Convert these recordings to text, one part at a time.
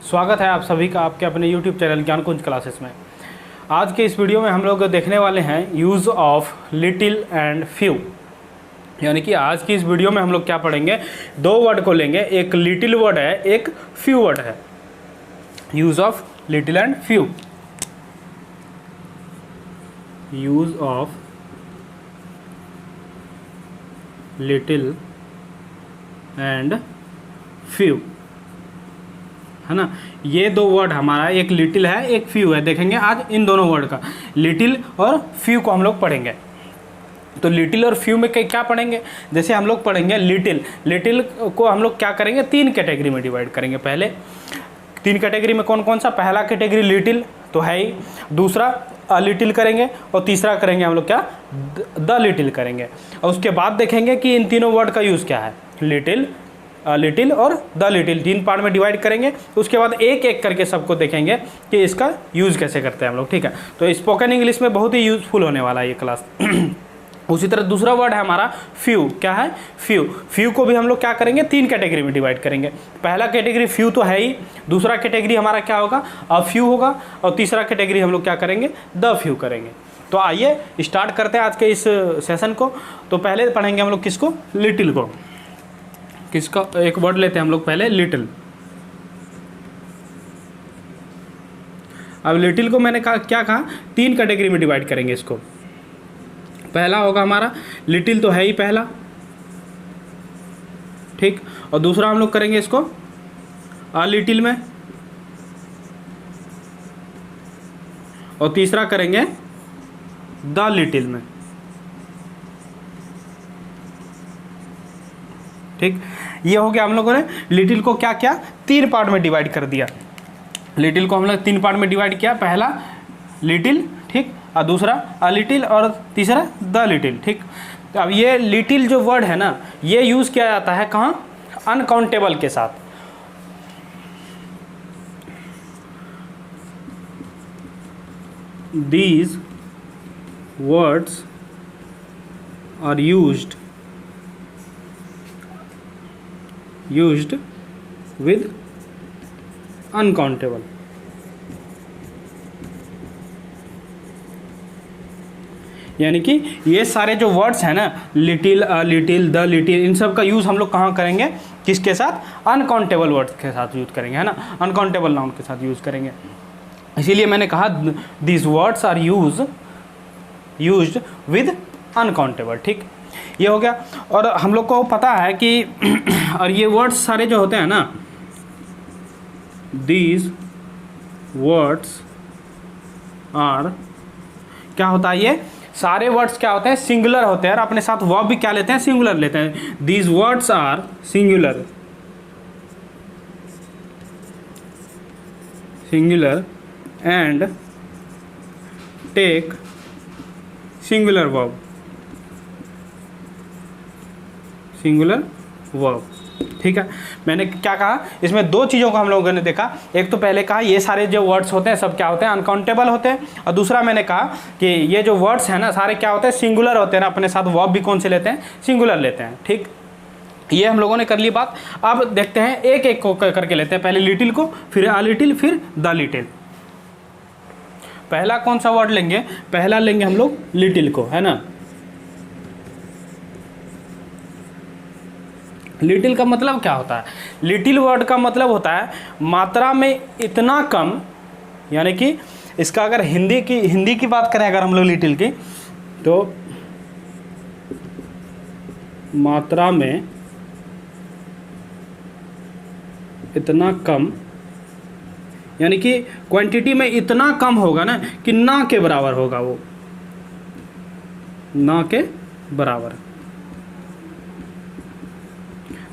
स्वागत है आप सभी का आपके अपने YouTube चैनल ज्ञानकुंज क्लासेस में। आज के इस वीडियो में हम लोग देखने वाले हैं use of little and few. यानी कि आज की इस वीडियो में हम लोग क्या पढ़ेंगे, दो वर्ड को लेंगे, एक लिटिल वर्ड है, एक फ्यू वर्ड है। Use of little and few. Use of little and few, है ना। ये दो वर्ड हमारा, एक लिटिल है एक फ्यू है। देखेंगे आज इन दोनों वर्ड का, लिटिल और फ्यू को हम लोग पढ़ेंगे। तो लिटिल और फ्यू में क्या पढ़ेंगे, जैसे हम लोग पढ़ेंगे लिटिल को हम लोग क्या करेंगे, तीन कैटेगरी में डिवाइड करेंगे। पहले तीन कैटेगरी में कौन कौन सा, पहला कैटेगरी लिटिल तो है ही, दूसरा अ लिटिल करेंगे और तीसरा करेंगे हम लोग क्या, द लिटिल करेंगे। और उसके बाद देखेंगे कि इन तीनों वर्ड का यूज़ क्या है, लिटिल और द लिटिल, तीन पार्ट में डिवाइड करेंगे। उसके बाद एक एक करके सबको देखेंगे कि इसका यूज़ कैसे करते हैं हम लोग, ठीक है। तो स्पोकन इंग्लिश में बहुत ही यूज़फुल होने वाला है ये क्लास। उसी तरह दूसरा वर्ड है हमारा फ्यू। क्या है, फ्यू को भी हम लोग क्या करेंगे, तीन कैटेगरी में डिवाइड करेंगे। पहला कैटेगरी फ्यू तो है ही, दूसरा कैटेगरी हमारा क्या होगा, अ फ्यू होगा, और तीसरा कैटेगरी हम लोग क्या करेंगे, द फ्यू करेंगे। तो आइए स्टार्ट करते हैं आज के इस सेशन को। तो पहले पढ़ेंगे हम लोग किसको, लिटिल को। किसका, एक वर्ड लेते हैं हम लोग पहले लिटिल। अब लिटिल को मैंने कहा, क्या कहा, तीन कैटेगरी में डिवाइड करेंगे इसको। पहला होगा हमारा लिटिल तो है ही पहला, ठीक। और दूसरा हम लोग करेंगे इसको अ लिटिल में, और तीसरा करेंगे द लिटिल में, ठीक। ये हो गया, हम लोगों ने लिटिल को क्या किया, तीन पार्ट में डिवाइड कर दिया। लिटिल को हम लोग तीन पार्ट में डिवाइड किया, पहला लिटिल, ठीक, और दूसरा अ लिटिल, और तीसरा द लिटिल, ठीक। तो अब ये लिटिल जो वर्ड है ना, ये यूज़ किया जाता है कहाँ, अनकाउंटेबल के साथ। These words are used with uncountable। यानी कि ये सारे जो वर्ड्स हैं ना, little, a little, the little, इन सब का यूज़ हम लोग कहाँ करेंगे, किसके साथ, अनकाउंटेबल वर्ड्स के साथ यूज़ करेंगे, है ना, अनकाउंटेबल नाउन के साथ यूज़ करेंगे। इसीलिए मैंने कहा these words are used with uncountable, ठीक। ये हो गया। और हम लोग को पता है कि और ये वर्ड्स सारे जो होते हैं ना, दीज वर्ड्स आर, क्या होता है, ये सारे वर्ड्स क्या होते हैं, सिंगुलर होते हैं, और अपने साथ वर्ब भी क्या लेते हैं, सिंगुलर लेते हैं। These words are singular and take singular verb, ठीक है। मैंने क्या कहा, इसमें दो चीज़ों को हम लोगों ने देखा। एक तो पहले कहा ये सारे जो वर्ड्स होते हैं सब क्या होते हैं, अनकाउंटेबल होते हैं। और दूसरा मैंने कहा कि ये जो वर्ड्स हैं ना सारे क्या होते हैं, सिंगुलर होते हैं ना, अपने साथ वर्ब भी कौन से लेते हैं, सिंगुलर लेते हैं, ठीक। ये हम लोगों ने कर ली बात। अब देखते हैं एक एक को करके लेते हैं, पहले लिटिल को, फिर अ लिटिल, फिर द लिटिल। पहला कौन सा वर्ड लेंगे, पहला लेंगे हम लोग लिटिल को, है ना। लिटिल का मतलब क्या होता है, लिटिल वर्ड का मतलब होता है मात्रा में इतना कम। यानी कि इसका अगर हिंदी की बात करें अगर हम लोग लिटिल की, तो मात्रा में इतना कम, यानी कि क्वांटिटी में इतना कम होगा ना कि ना के बराबर होगा, वो ना के बराबर।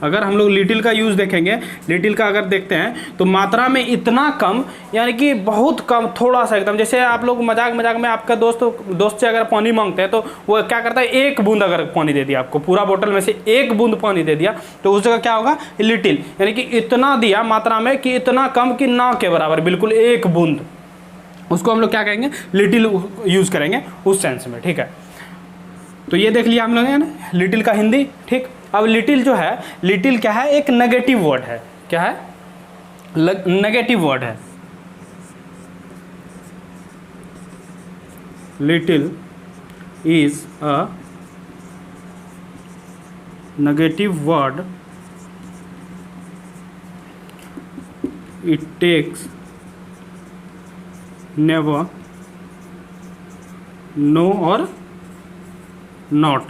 अगर हम लोग लिटिल का यूज़ देखेंगे, लिटिल का अगर देखते हैं तो मात्रा में इतना कम, यानी कि बहुत कम, थोड़ा सा एकदम। जैसे आप लोग मजाक में आपका दोस्त से अगर पानी मांगते हैं तो वो क्या करता है, एक बूंद अगर पानी दे दिया आपको, पूरा बोतल में से एक बूंद पानी दे दिया, तो उस जगह क्या होगा, लिटिल। यानी कि इतना दिया मात्रा में कि इतना कम कि ना के बराबर, बिल्कुल एक बूंद, उसको हम लोग क्या कहेंगे, लिटिल यूज़ करेंगे उस सेंस में, ठीक है। तो ये देख लिया हम लोगों ने लिटिल का हिंदी, ठीक। अब लिटिल जो है, लिटिल क्या है, एक नेगेटिव वर्ड है। क्या है? नेगेटिव वर्ड है, little is a negative word, it takes never, no और नॉट।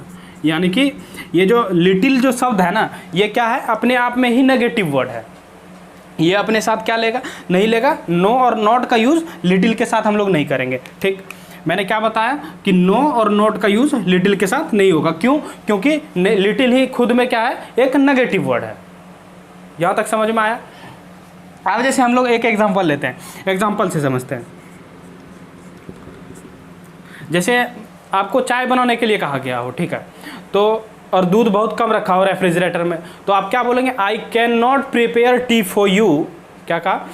यानी कि ये जो लिटिल जो शब्द है ना, ये क्या है, अपने आप में ही नेगेटिव वर्ड है। ये अपने साथ क्या लेगा, नहीं लेगा, नो और नॉट का यूज़ लिटिल के साथ हम लोग नहीं करेंगे। ठीक, मैंने क्या बताया कि नो और नॉट का यूज़ लिटिल के साथ नहीं होगा। क्यों? क्योंकि लिटिल ही खुद में क्या है, एक नेगेटिव वर्ड है। यहाँ तक समझ में आया? अब जैसे हम लोग एक एग्जांपल लेते हैं, एग्जांपल से समझते हैं। जैसे आपको चाय बनाने के लिए कहा गया हो, ठीक है, तो और दूध बहुत कम रखा हो रेफ्रिजरेटर में, तो आप क्या बोलेंगे, I can not prepare tea for you. क्या कहा?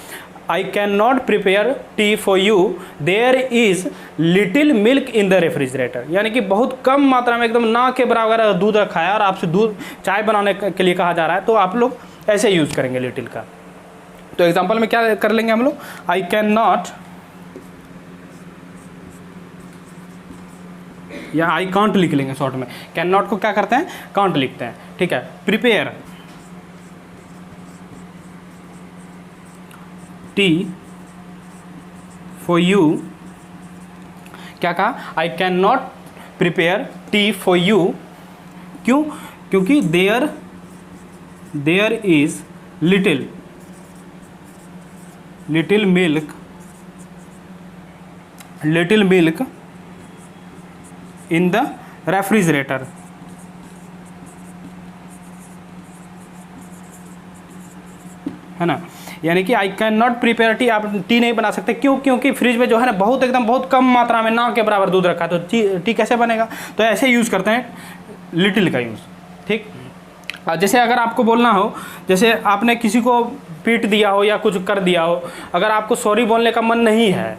I can not prepare tea for you, there is little milk in the refrigerator. यानी कि बहुत कम मात्रा में, एकदम ना के बराबर दूध रखा है और आपसे दूध चाय बनाने के लिए कहा जा रहा है, तो आप लोग ऐसे यूज़ करेंगे लिटिल का। तो एग्जाम्पल में क्या कर लेंगे हम लोग, आई कैन नॉट, या आई कांट लिख लेंगे शॉर्ट में। कैन नॉट को क्या करते हैं, कांट लिखते हैं, ठीक है। प्रिपेयर टी फॉर यू, क्या कहा, I can not prepare tea for you. क्यों? क्योंकि there is little milk in the refrigerator. है ना? यानी कि I can not prepare tea, आप टी नहीं बना सकते। क्यों? क्योंकि फ्रिज में जो है ना बहुत एकदम बहुत कम मात्रा में, ना के बराबर दूध रखा है, तो टी कैसे बनेगा? तो ऐसे यूज़ करते हैं लिटिल का यूज़। ठीक, जैसे अगर आपको बोलना हो, जैसे आपने किसी को पीट दिया हो या कुछ कर दिया हो, अगर आपको सॉरी बोलने का मन नहीं है,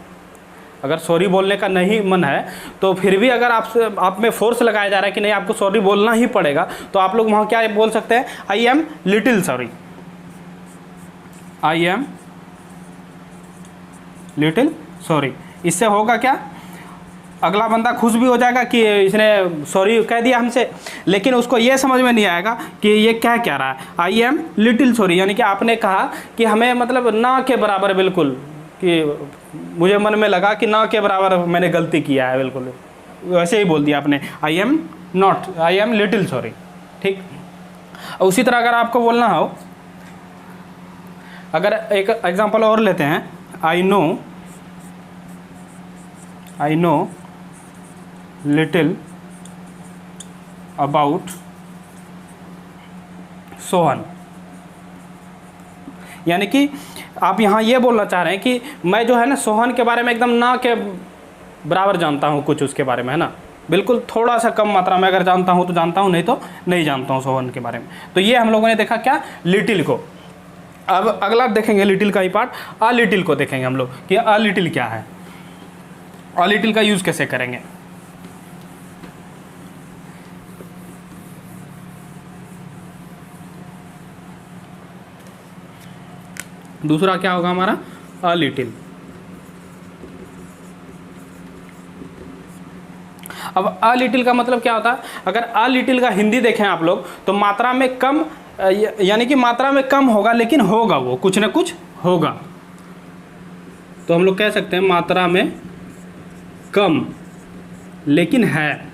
अगर सॉरी बोलने का नहीं मन है, तो फिर भी अगर आप में फोर्स लगाया जा रहा है कि नहीं आपको सॉरी बोलना ही पड़ेगा, तो आप लोग वहाँ क्या बोल सकते हैं, I am little sorry, I am little sorry. इससे होगा क्या, अगला बंदा खुश भी हो जाएगा कि इसने सॉरी कह दिया हमसे, लेकिन उसको ये समझ में नहीं आएगा कि ये क्या कह रहा है, आई एम लिटिल सॉरी। यानी कि आपने कहा कि हमें मतलब ना के बराबर, बिल्कुल कि मुझे मन में लगा कि ना के बराबर मैंने गलती किया है, बिल्कुल वैसे ही बोल दिया आपने, I am not, I am little sorry. ठीक, उसी तरह अगर आपको बोलना हो, अगर एक एग्जांपल और लेते हैं, I know little about Sohan. यानी कि आप यहाँ ये बोलना चाह रहे हैं कि मैं जो है ना सोहन के बारे में एकदम ना के बराबर जानता हूँ कुछ उसके बारे में, है ना, बिल्कुल थोड़ा सा कम मात्रा में अगर जानता हूँ तो जानता हूँ, नहीं तो नहीं जानता हूँ सोहन के बारे में। तो ये हम लोगों ने देखा क्या, लिटिल को। अब अगला देखेंगे लिटिल का ही पार्ट, अ लिटिल को देखेंगे हम लोग कि अ लिटिल क्या है, अ लिटिल का यूज़ कैसे करेंगे। दूसरा क्या होगा हमारा, अ लिटिल। अब अ लिटिल का मतलब क्या होता है, अगर अ लिटिल का हिंदी देखें आप लोग तो मात्रा में कम, यानी कि मात्रा में कम होगा लेकिन होगा, वो कुछ ना कुछ होगा। तो हम लोग कह सकते हैं मात्रा में कम लेकिन है,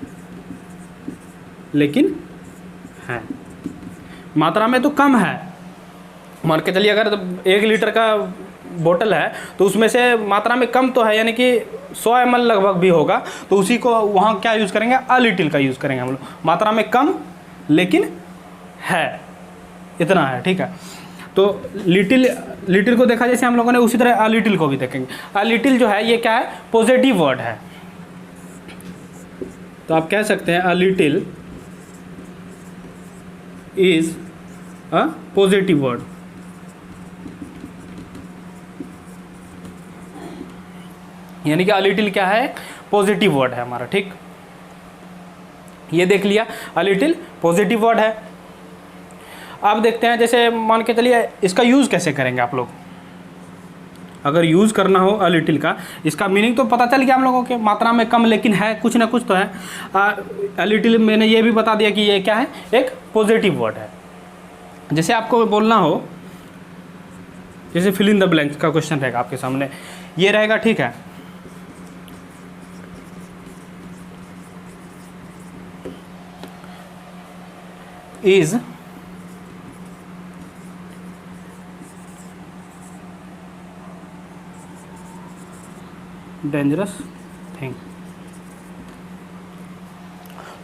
मात्रा में तो कम है। मान के चलिए अगर 1 लीटर का बोतल है तो उसमें से मात्रा में कम तो है, यानी कि 100 ml लगभग भी होगा, तो उसी को वहाँ क्या यूज़ करेंगे, अ लिटिल का यूज़ करेंगे हम लोग, मात्रा में कम लेकिन है, इतना है। ठीक है, तो लिटिल को देखा जैसे हम लोगों ने, उसी तरह अ लिटिल को भी देखेंगे। अ लिटिल जो है ये क्या है, पॉजिटिव वर्ड है। तो आप कह सकते हैं a little is a positive word. यानी कि अ लिटिल क्या है, पॉजिटिव वर्ड है हमारा। ठीक, ये देख लिया, अ लिटिल पॉजिटिव वर्ड है। अब देखते हैं, जैसे मान के चलिए इसका यूज़ कैसे करेंगे आप लोग। अगर यूज़ करना हो अ लिटिल का, इसका मीनिंग तो पता चल गया हम लोगों के, मात्रा में कम लेकिन है कुछ ना कुछ तो है। अ लिटिल मैंने ये भी बता दिया कि ये क्या है, एक पॉजिटिव वर्ड है। जैसे आपको बोलना हो, जैसे फिल इन द ब्लैंक्स का क्वेश्चन रहेगा आपके सामने, ये रहेगा, ठीक है। Is dangerous thing.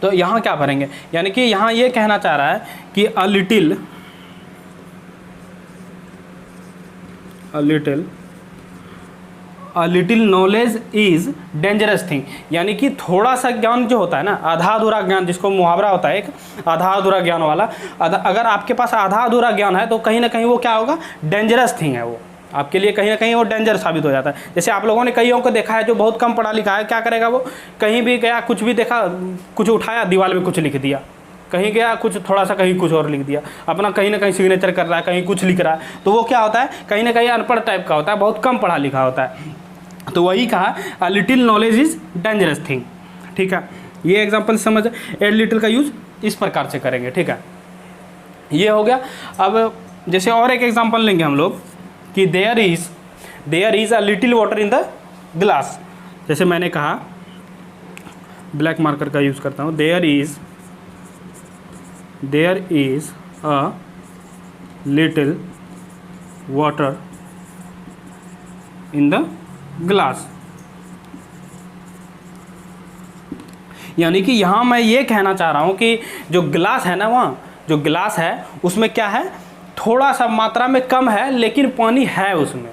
तो यहाँ क्या भरेंगे, यानी कि यहाँ ये कहना चाह रहा है कि a little knowledge is dangerous thing. यानी कि थोड़ा सा ज्ञान जो होता है ना, आधा अधूरा ज्ञान, जिसको मुहावरा होता है एक आधा अधूरा ज्ञान वाला, अगर आपके पास आधा अधूरा ज्ञान है तो कहीं ना कहीं वो क्या होगा, डेंजरस थिंग है, वो आपके लिए कहीं ना कहीं वो डेंजर साबित हो जाता है। जैसे आप लोगों ने कईयों को देखा है जो बहुत कम पढ़ा लिखा है, क्या करेगा वो, कहीं भी गया कुछ भी देखा, कुछ उठाया दीवार में कुछ लिख दिया, कहीं गया कुछ थोड़ा सा कहीं कुछ और लिख दिया, अपना कहीं ना कहीं सिग्नेचर कर रहा है, कहीं कुछ लिख रहा है, तो वो क्या होता है, कहीं ना कहीं अनपढ़ टाइप का होता है, बहुत कम पढ़ा लिखा होता है। तो वही कहा a little knowledge is dangerous thing, ठीक है। ये एग्जाम्पल समझ, ए लिटिल का यूज इस प्रकार से करेंगे, ठीक है, ये हो गया। अब जैसे और एक एग्जाम्पल लेंगे हम लोग कि there is a little water in the glass. जैसे मैंने कहा, ब्लैक मार्कर का यूज करता हूँ, there is a little water in the glass. यानी कि यहाँ मैं ये कहना चाह रहा हूँ कि जो ग्लास है ना, वहाँ जो ग्लास है उसमें क्या है, थोड़ा सा मात्रा में कम है लेकिन पानी है उसमें,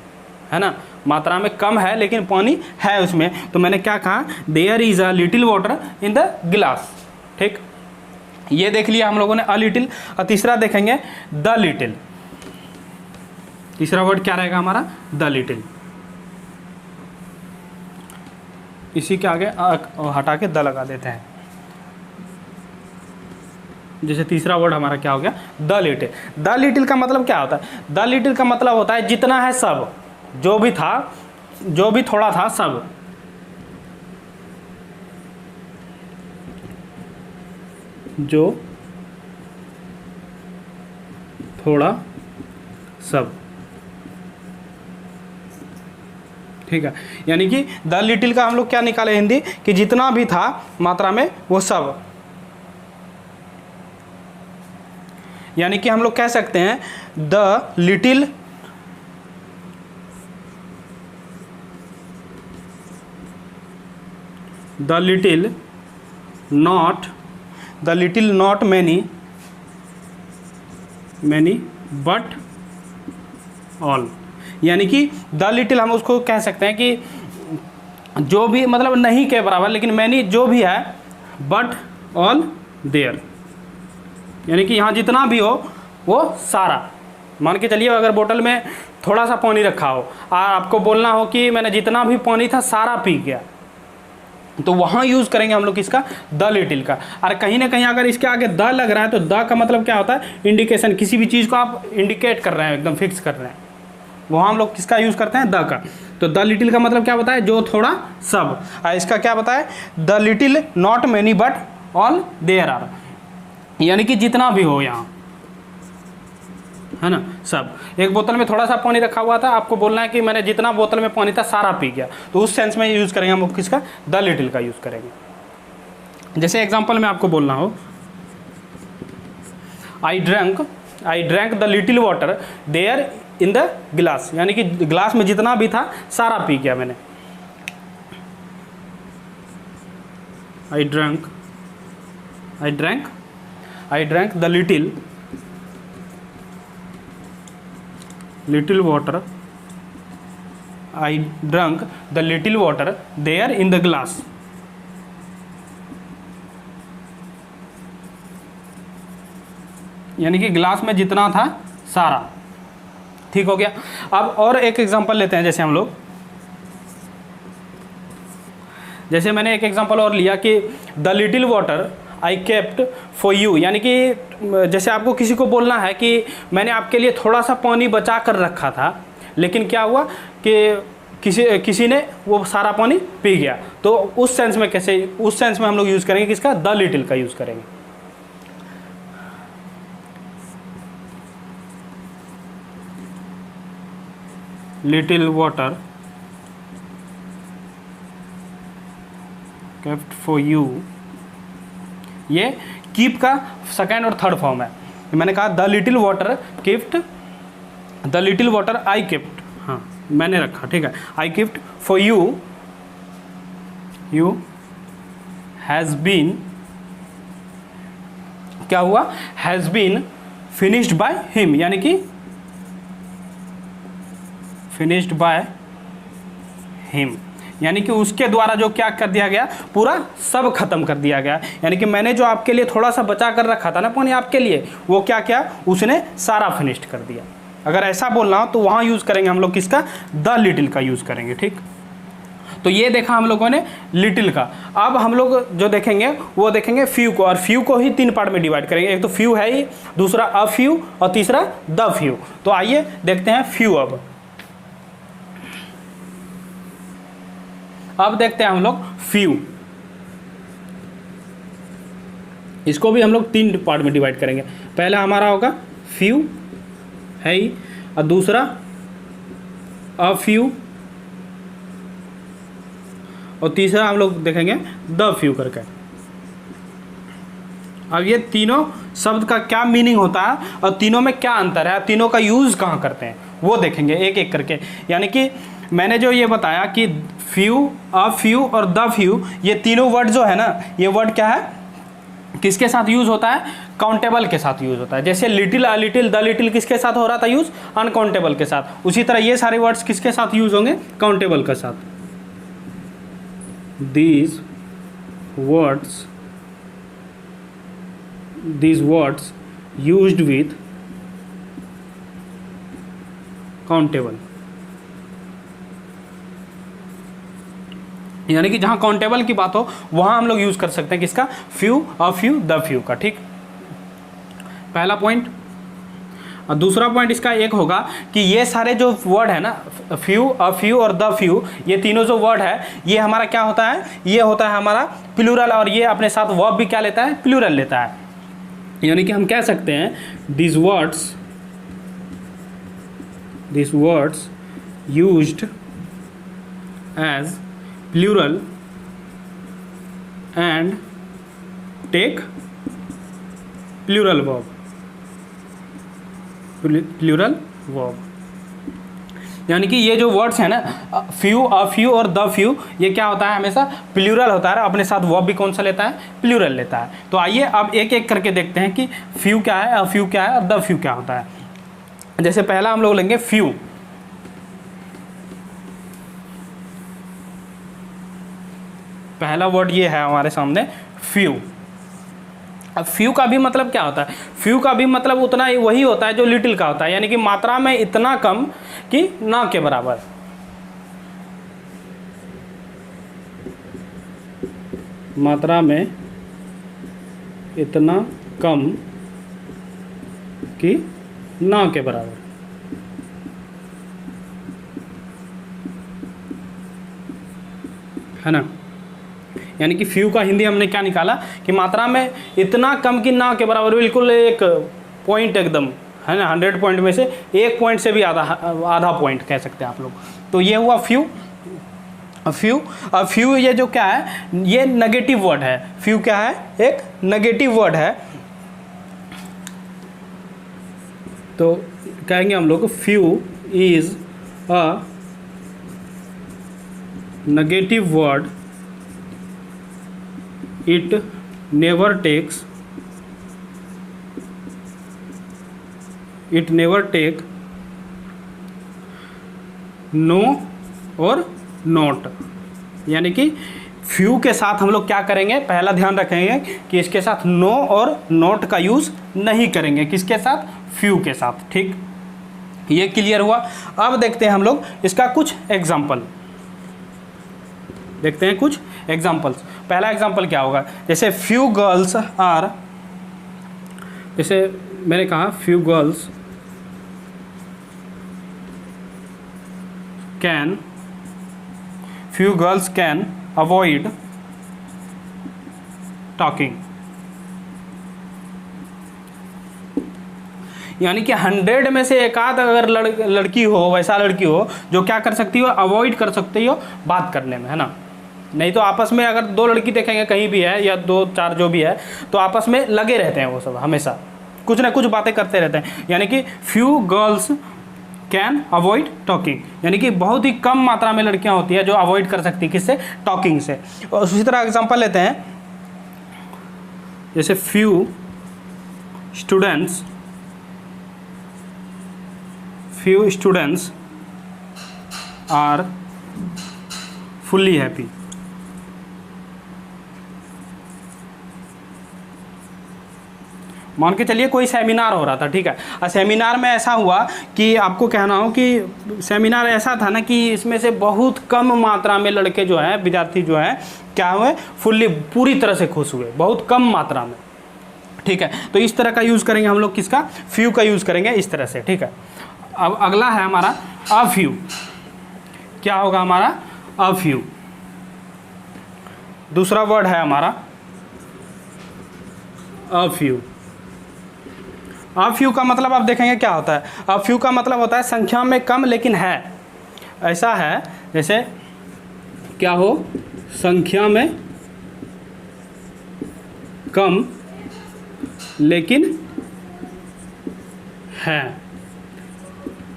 है ना, मात्रा में कम है लेकिन पानी है उसमें। तो मैंने क्या कहा, there is a little water in the glass, ठीक। ये देख लिया हम लोगों ने अ लिटिल। और तीसरा देखेंगे द लिटिल। तीसरा वर्ड क्या रहेगा हमारा, द लिटिल। इसी के आगे हटा के द लगा देते हैं। जैसे तीसरा वर्ड हमारा क्या हो गया, द लिटिल। द लिटिल का मतलब क्या होता है, द लिटिल का मतलब होता है जितना है सब, जो भी था, जो भी थोड़ा था सब, जो थोड़ा सब, ठीक है। यानी कि द लिटिल का हम लोग क्या निकाले हिंदी, कि जितना भी था मात्रा में वो सब। यानी कि हम लोग कह सकते हैं the little not many but all. यानी कि द लिटिल हम उसको कह सकते हैं कि जो भी, मतलब नहीं के बराबर, लेकिन मैनी जो भी है, बट ऑल देयर। यानी कि यहाँ जितना भी हो वो सारा। मान के चलिए अगर बोतल में थोड़ा सा पानी रखा हो और आपको बोलना हो कि मैंने जितना भी पानी था सारा पी गया, तो वहाँ यूज़ करेंगे हम लोग किसका, द लिटिल का। और कहीं ना कहीं अगर इसके आगे द लग रहा है तो द का मतलब क्या होता है, इंडिकेशन, किसी भी चीज़ को आप इंडिकेट कर रहे हैं, एकदम फिक्स कर रहे हैं, वहाँ हम लोग किसका यूज़ करते हैं, द का। तो द लिटिल का मतलब क्या बताए, जो थोड़ा सब। और इसका क्या बताए, the little not many but all there are. यानी कि जितना भी हो यहाँ, है ना, सब। एक बोतल में थोड़ा सा पानी रखा हुआ था, आपको बोलना है कि मैंने जितना बोतल में पानी था सारा पी गया, तो उस सेंस में यूज़ करेंगे हम किसका, द लिटिल का यूज़ करेंगे। जैसे एग्जांपल में आपको बोलना हो, I drank the little water there in the glass. यानी कि ग्लास में जितना भी था सारा पी गया मैंने। I drank the little water, I drunk the little water there in the glass. यानी कि ग्लास में जितना था सारा, ठीक हो गया। अब और एक एग्जांपल लेते हैं, जैसे हम लोग, जैसे मैंने एक एग्जांपल और लिया कि the little water I kept for you. यानी कि जैसे आपको किसी को बोलना है कि मैंने आपके लिए थोड़ा सा पानी बचा कर रखा था, लेकिन क्या हुआ कि किसी ने वो सारा पानी पी गया। तो उस सेंस में कैसे, उस सेंस में हम लोग यूज़ करेंगे किसका, द लिटिल का यूज़ करेंगे। Little water kept for you, ये कीप का सेकेंड और थर्ड फॉर्म है। मैंने कहा the little water kept, the little water I kept, हाँ मैंने रखा, ठीक है, I kept for you, you has been, क्या हुआ, has been finished by him, यानी कि फिनिश्ड बाय हिम, यानी कि उसके द्वारा जो क्या कर दिया गया, पूरा सब खत्म कर दिया गया। यानी कि मैंने जो आपके लिए थोड़ा सा बचा कर रखा था ना पानी आपके लिए, वो क्या क्या उसने सारा फिनिश्ड कर दिया। अगर ऐसा बोलना हो तो वहाँ यूज़ करेंगे हम लोग किसका, द लिटिल का यूज़ करेंगे, ठीक। तो ये देखा हम लोगों ने लिटिल का। अब हम लोग जो देखेंगे वो देखेंगे फ्यू को, और फ्यू को ही 3 पार्ट में डिवाइड करेंगे। एक तो फ्यू है ही, दूसरा अ फ्यू, और तीसरा द फ्यू। तो आइए देखते हैं फ्यू। अब देखते हैं हम लोग फ्यू, इसको भी हम लोग 3 पार्ट में डिवाइड करेंगे। पहला हमारा होगा फ्यू है ही, और दूसरा अ फ्यू, और तीसरा हम लोग देखेंगे द फ्यू करके। अब ये तीनों शब्द का क्या मीनिंग होता है और तीनों में क्या अंतर है, तीनों का यूज़ कहाँ करते हैं, वो देखेंगे एक एक करके। यानी कि मैंने जो ये बताया कि फ्यू, अ फ्यू और द फ्यू, ये तीनों वर्ड जो है ना, ये वर्ड क्या है, किसके साथ यूज़ होता है, काउंटेबल के साथ यूज़ होता है। जैसे little, a little, the little किसके साथ हो रहा था यूज़, अनकाउंटेबल के साथ। उसी तरह ये सारे वर्ड्स किसके साथ यूज़ होंगे, काउंटेबल के साथ। these words used with countable, यानी कि जहां काउंटेबल की बात हो वहां हम लोग यूज कर सकते हैं किसका, few, a few, the few का, ठीक। पहला पॉइंट। और दूसरा पॉइंट इसका एक होगा कि ये सारे जो वर्ड है ना, फ्यू, अ फ्यू और द फ्यू, ये तीनों जो वर्ड है ये हमारा क्या होता है, ये होता है हमारा प्लूरल, और ये अपने साथ वर्ब भी क्या लेता है, प्लूरल लेता है। यानी कि हम कह सकते हैं these words used as plural and take plural verb, plural verb. यानी कि ये जो वर्ड्स हैं ना, फ्यू, अ फ्यू और द फ्यू, ये क्या होता है, हमेशा प्लूरल होता है, अपने साथ वर्ब भी कौन सा लेता है, प्लूरल लेता है। तो आइए अब एक एक करके देखते हैं कि फ्यू क्या है, अ फ्यू क्या है और द फ्यू क्या होता है। जैसे पहला हम लोग लेंगे फ्यू। पहला वर्ड ये है हमारे सामने फ्यू। अब फ्यू का भी मतलब क्या होता है, फ्यू का भी मतलब उतना ही वही होता है जो लिटिल का होता है, यानी कि मात्रा में इतना कम कि ना के बराबर। मात्रा में इतना कम कि ना के बराबर। है ना, यानी कि फ्यू का हिंदी हमने क्या निकाला कि मात्रा में इतना कम कि ना के बराबर, बिल्कुल एक पॉइंट एकदम, है ना, 100 पॉइंट में से 1 पॉइंट से भी आधा पॉइंट कह सकते हैं आप लोग। तो ये हुआ फ्यू। फ्यू ये जो क्या है, ये नेगेटिव वर्ड है। फ्यू क्या है, एक नेगेटिव वर्ड है। तो कहेंगे हम लोग few is a negative word, it never take no और not। यानी कि फ्यू के साथ हम लोग क्या करेंगे, पहला ध्यान रखेंगे कि इसके साथ नो और नॉट का यूज़ नहीं करेंगे। किसके साथ, फ्यू के साथ, ठीक। ये क्लियर हुआ। अब देखते हैं हम लोग इसका कुछ एग्जाम्पल, देखते हैं कुछ एग्जाम्पल्स। पहला एग्जाम्पल क्या होगा, जैसे फ्यू गर्ल्स आर, जैसे मैंने कहा few girls can few girls can avoid talking. यानी कि 100 में से एक आध अगर लड़की हो, वैसा लड़की हो जो क्या कर सकती हो, अवॉइड कर सकती हो बात करने में, है ना। नहीं तो आपस में अगर 2 लड़की देखेंगे कहीं भी है या 2-4 जो भी है, तो आपस में लगे रहते हैं वो सब, हमेशा कुछ ना कुछ बातें करते रहते हैं। यानी कि few girls can avoid talking, यानी कि बहुत ही कम मात्रा में लड़कियां होती है जो अवॉइड कर सकती है, किससे, टॉकिंग से। और उसी तरह एग्जांपल लेते हैं, जैसे few students are fully happy. मान के चलिए कोई सेमिनार हो रहा था, ठीक है, और सेमिनार में ऐसा हुआ कि आपको कहना हो कि सेमिनार ऐसा था ना कि इसमें से बहुत कम मात्रा में लड़के जो हैं, विद्यार्थी जो हैं, क्या हुए, फुल्ली पूरी तरह से खुश हुए, बहुत कम मात्रा में, ठीक है। तो इस तरह का यूज़ करेंगे हम लोग, किसका, फ्यू का यूज़ करेंगे इस तरह से, ठीक है। अब अगला है हमारा अ फ्यू। क्या होगा हमारा, अ फ्यू। दूसरा वर्ड है हमारा अ फ्यू। अ फ्यू का मतलब आप देखेंगे क्या होता है। अ फ्यू का मतलब होता है संख्या में कम लेकिन है। ऐसा है जैसे क्या हो, संख्या में कम लेकिन है,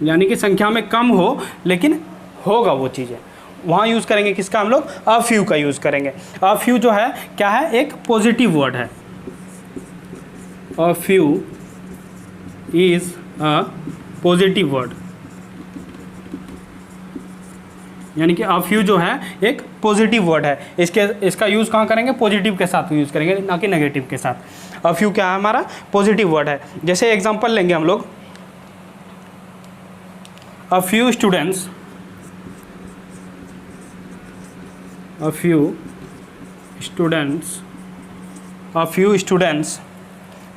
यानी कि संख्या में कम हो लेकिन होगा वो चीज़ें, वहाँ यूज़ करेंगे किसका, हम लोग अ फ्यू का यूज़ करेंगे। अ फ्यू जो है क्या है, एक पॉजिटिव वर्ड है। A few is a positive word, यानी कि अ फ्यू जो है एक पॉजिटिव वर्ड है। इसका यूज़ कहाँ करेंगे, पॉजिटिव के साथ यूज़ करेंगे, ना कि नेगेटिव के साथ। अ फ्यू क्या है, हमारा पॉजिटिव वर्ड है। जैसे एग्जांपल लेंगे हम लोग, a few students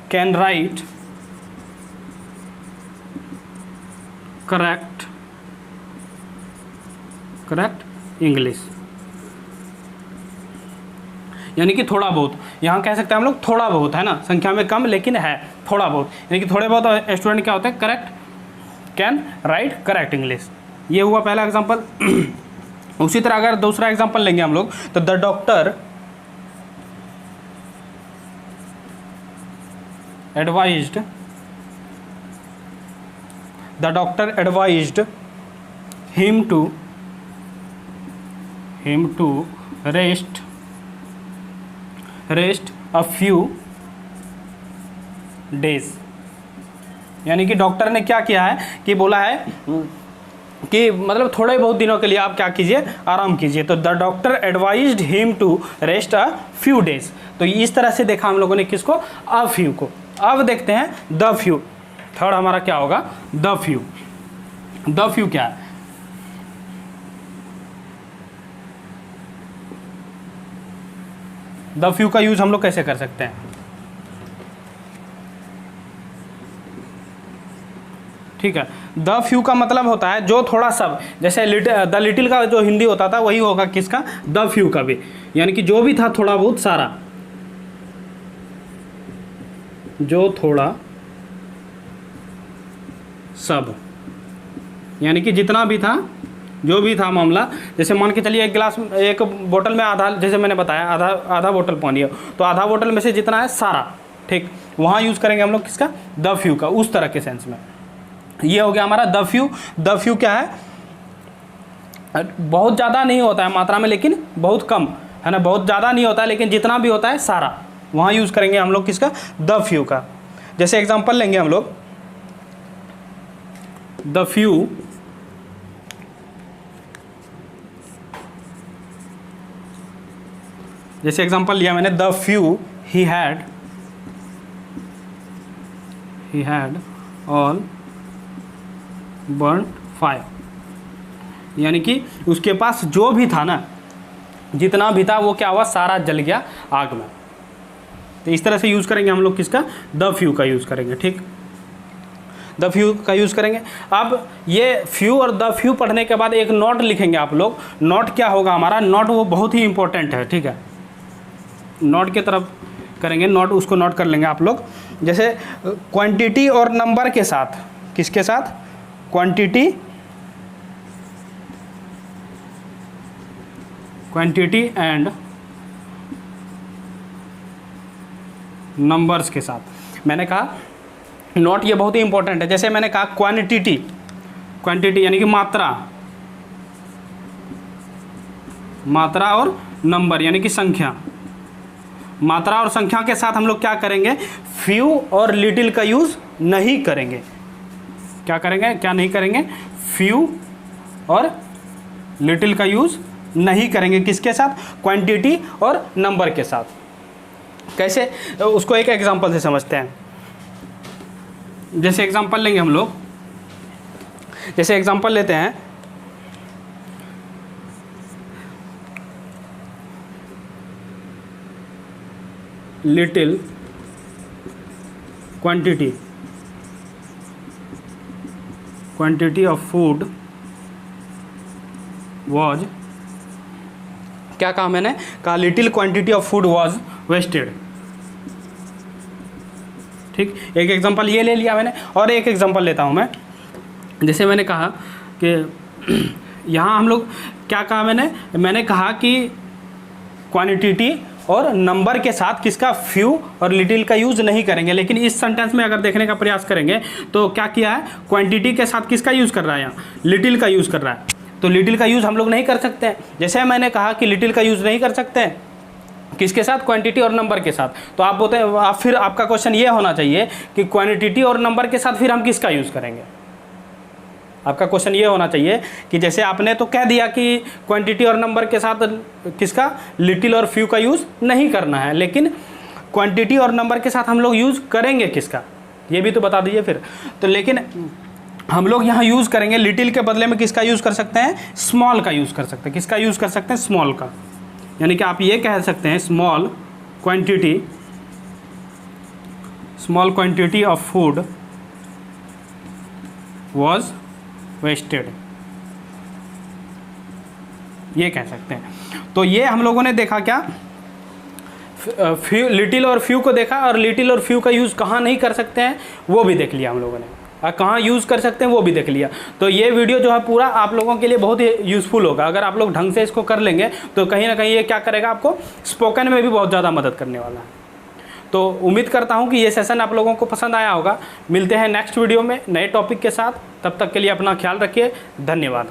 can write correct English. यानी कि थोड़ा बहुत, यहाँ कह सकते हैं हम लोग थोड़ा बहुत, है ना, संख्या में कम लेकिन है थोड़ा बहुत, यानी कि थोड़े बहुत स्टूडेंट क्या होते हैं, कैन राइट करेक्ट इंग्लिश। ये हुआ पहला एग्जांपल। उसी तरह अगर दूसरा एग्जांपल लेंगे हम लोग, तो the doctor advised him to rest a few days. यानी कि डॉक्टर ने क्या किया है कि बोला है कि मतलब थोड़े बहुत दिनों के लिए आप क्या कीजिए, आराम कीजिए। तो the doctor advised him to rest a few days. तो इस तरह से देखा हम लोगों ने किसको, अ फ्यू को। अब देखते हैं द फ्यू। थर्ड हमारा क्या होगा, द फ्यू। द फ्यू क्या है, द फ्यू का यूज हम लोग कैसे कर सकते हैं, ठीक है। द फ्यू का मतलब होता है जो थोड़ा सब, जैसे द लिटिल का जो हिंदी होता था वही होगा किसका, द फ्यू का भी, यानी कि जो भी था थोड़ा बहुत सारा, जो थोड़ा सब, यानी कि जितना भी था, जो भी था मामला। जैसे मान के चलिए एक बोतल में आधा, जैसे मैंने बताया आधा बोतल पानी है, तो आधा बोतल में से जितना है सारा, ठीक, वहाँ यूज़ करेंगे हम लोग किसका, द फ्यू का, उस तरह के सेंस में। ये हो गया हमारा द फ्यू। द फ्यू क्या है, बहुत ज़्यादा नहीं होता है मात्रा में लेकिन बहुत कम, है ना, बहुत ज़्यादा नहीं होता है लेकिन जितना भी होता है सारा, वहाँ यूज़ करेंगे हम लोग किसका, द फ्यू का। जैसे एग्जांपल लेंगे हम लोग, द फ्यू जैसे एग्जांपल लिया मैंने, the few he had all burn fire, यानी कि उसके पास जो भी था ना, जितना भी था वो क्या हुआ, सारा जल गया आग में। तो इस तरह से यूज़ करेंगे हम लोग किसका, द फ्यू का यूज़ करेंगे, ठीक। द फ्यू का यूज़ करेंगे। अब ये फ्यू और द फ्यू पढ़ने के बाद एक नोट लिखेंगे आप लोग। नोट क्या होगा हमारा, नोट वो बहुत ही इंपॉर्टेंट है, ठीक है, नोट की तरफ करेंगे, नोट उसको नोट कर लेंगे आप लोग। जैसे क्वांटिटी और नंबर के साथ, किसके साथ, क्वांटिटी एंड नंबर्स के साथ। मैंने कहा नोट ये बहुत ही इंपॉर्टेंट है। जैसे मैंने कहा क्वांटिटी यानी कि मात्रा और नंबर यानी कि संख्या। मात्रा और संख्या के साथ हम लोग क्या करेंगे, फ्यू और लिटिल का यूज़ नहीं करेंगे। क्या करेंगे, क्या नहीं करेंगे, फ्यू और लिटिल का यूज़ नहीं करेंगे। किसके साथ, क्वांटिटी और नंबर के साथ। कैसे, उसको एक एग्जांपल से समझते हैं। जैसे एग्जांपल लेंगे हम लोग, जैसे एग्जांपल लेते हैं, little quantity of food was, क्या कहा मैंने, कहा little quantity of food was wasted. ठीक, एक एग्जांपल ये ले लिया मैंने, और एक एग्जांपल लेता हूँ मैं। जैसे मैंने कहा कि यहाँ हम लोग क्या कहा मैंने कहा कि क्वांटिटी और नंबर के साथ किसका, फ्यू और लिटिल का यूज़ नहीं करेंगे। लेकिन इस सेंटेंस में अगर देखने का प्रयास करेंगे तो क्या किया है, क्वांटिटी के साथ किसका यूज़ कर रहा है, यहाँ लिटिल का यूज़ कर रहा है। तो लिटिल का यूज़ हम लोग नहीं कर सकते हैं। जैसे मैंने कहा कि लिटिल का यूज़ नहीं कर सकते हैं, किसके साथ, क्वांटिटी और नंबर के साथ। तो आप बोलते हैं, आप फिर आपका क्वेश्चन ये होना चाहिए कि क्वांटिटी और नंबर के साथ फिर हम किसका यूज़ करेंगे। आपका क्वेश्चन ये होना चाहिए कि जैसे आपने तो कह दिया कि क्वांटिटी और नंबर के साथ किसका, लिटिल और फ्यू का यूज़ नहीं करना है, लेकिन क्वांटिटी और नंबर के साथ हम लोग यूज़ करेंगे किसका, ये भी तो बता दीजिए फिर। तो लेकिन हम लोग यहाँ यूज़ करेंगे, लिटिल के बदले में किसका यूज़ कर सकते हैं, स्मॉल का यूज़ कर सकते हैं। किसका यूज़ कर सकते हैं, स्मॉल का। यानी कि आप ये कह सकते हैं small quantity of food was wasted, ये कह सकते हैं। तो ये हम लोगों ने देखा क्या, फ्यू, लिटिल और फ्यू को देखा, और लिटिल और फ्यू का यूज़ कहाँ नहीं कर सकते हैं वो भी देख लिया हम लोगों ने, और कहाँ यूज़ कर सकते हैं वो भी देख लिया। तो ये वीडियो जो है पूरा आप लोगों के लिए बहुत ही यूज़फुल होगा। अगर आप लोग ढंग से इसको कर लेंगे तो कहीं ना कहीं ये क्या करेगा, आपको स्पोकन में भी बहुत ज़्यादा मदद करने वाला है। तो उम्मीद करता हूँ कि ये सेशन आप लोगों को पसंद आया होगा। मिलते हैं नेक्स्ट वीडियो में नए टॉपिक के साथ, तब तक के लिए अपना ख्याल रखिए। धन्यवाद।